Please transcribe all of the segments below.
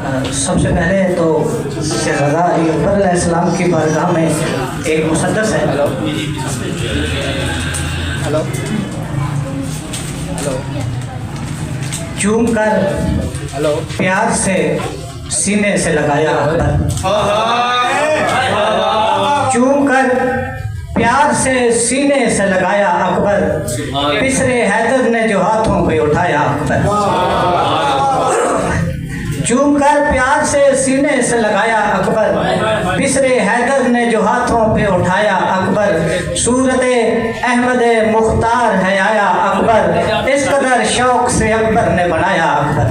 सबसे पहले तो शहज़ादा अली अकबर अलैहिस्सलाम की बारगाह में एक मुक़द्दस है। हेलो हेलो हेलो चूम कर हेलो प्यार से सीने से लगाया अकबर, चूम कर प्यार से सीने से लगाया अकबर, पिसरे हैदर ने जो हाथों पे उठाया अकबर। चूम कर प्यार से सीने से लगाया अकबर, पिसरे हैदर ने जो हाथों पे उठाया अकबर। सूरत अहमद मुख्तार है आया अकबर, इस कदर शौक से अकबर ने बनाया अकबर।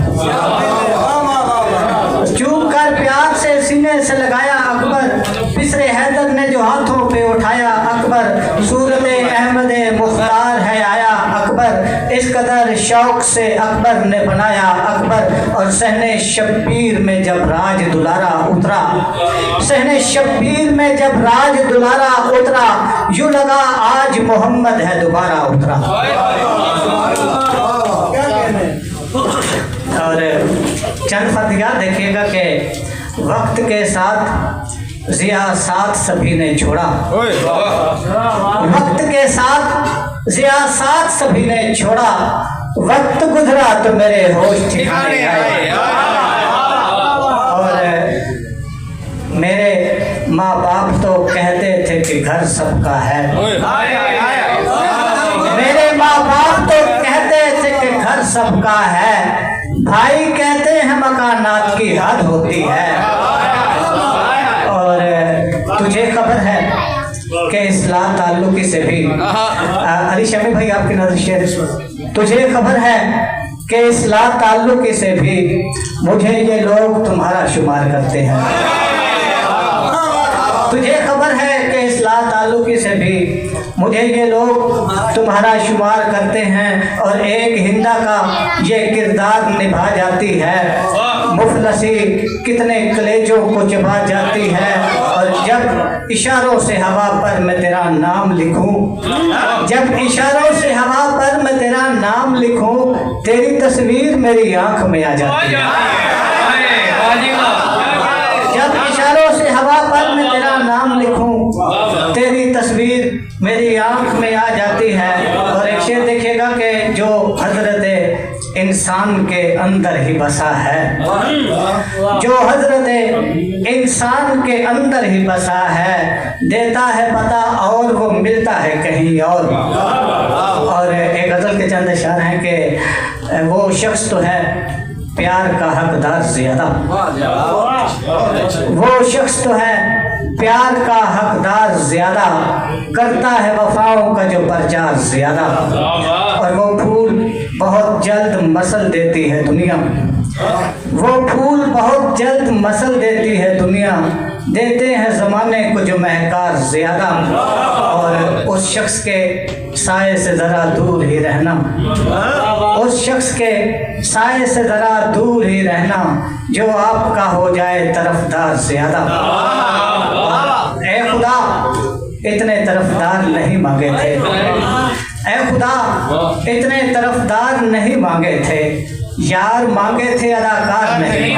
चूम कर प्यार से सीने से लगाया अकबर, पिसरे हैदर ने जो हाथों पे उठाया अकबर। सूरत अहमद मुख्तार है आया अकबर, इस कदर शौक से अकबर ने बनाया अकबर। और सहने शब्बीर में जब राज दुलारा उतरा, सहने शब्बीर में जब राज दुलारा उतरा, यूं लगा आज मोहम्मद है दोबारा उतरा। और चंद फर्जियात देखिएगा कि वक्त के साथ ज़िया-सात सभी ने छोड़ा, वक्त के साथ ज़िया-सात सभी ने छोड़ा, वक्त गुजरा तो मेरे होश ठिकाने आए। और मेरे माँ बाप तो कहते थे कि घर सबका है, मेरे माँ बाप तो कहते थे कि घर सबका है, भाई कहते हैं मकानात की हद होती है। और तुझे खबर है कि इस्लाह ताल्लुकी से भी अली शमी भाई आपकी नजर शेर, तुझे खबर है कि इस्लाह ताल्लुकी से भी मुझे ये लोग तुम्हारा शुमार करते हैं। तुझे खबर है कि इस्लाह ताल्लुकी से भी मुझे ये लोग तुम्हारा शुमार करते हैं। और एक हिंदा का ये किरदार निभा जाती है, मुफलसी कितने कलेजों को चबा जाती है। और जब इशारों से हवा पर मैं तेरा नाम लिखूं, जब इशारों से हवा पर मैं तेरा नाम लिखूं, तेरी तस्वीर मेरी आंख में आ जाती है। जब इशारों से हवा पर मैं तेरा नाम लिखूं, तेरी तस्वीर मेरी आंख में आ जाती है। और एक शेर देखिएगा कि जो हजरत इंसान के अंदर ही बसा है, जो हजरत इंसान के अंदर ही बसा है, देता है पता और वो मिलता है कहीं और एक गजल के चंद अशार हैं कि वो शख्स तो है प्यार का हकदार ज्यादा, वो शख्स तो है प्यार का हकदार ज्यादा, करता है वफाओं का जो प्रचार ज्यादा। और वो फूल बहुत जल्द मसल देती है दुनिया, वो फूल बहुत जल्द मसल देती है दुनिया, देते हैं ज़माने को जो महकार ज्यादा। और उस शख्स के साए से ज़रा दूर ही रहना, उस शख्स के साए से ज़रा दूर ही रहना, जो आपका हो जाए तरफदार ज्यादा। ए खुदा इतने तरफदार नहीं मांगे थे, ए खुदा इतने तरफदार नहीं मांगे थे, यार मांगे थे अदाकार नहीं।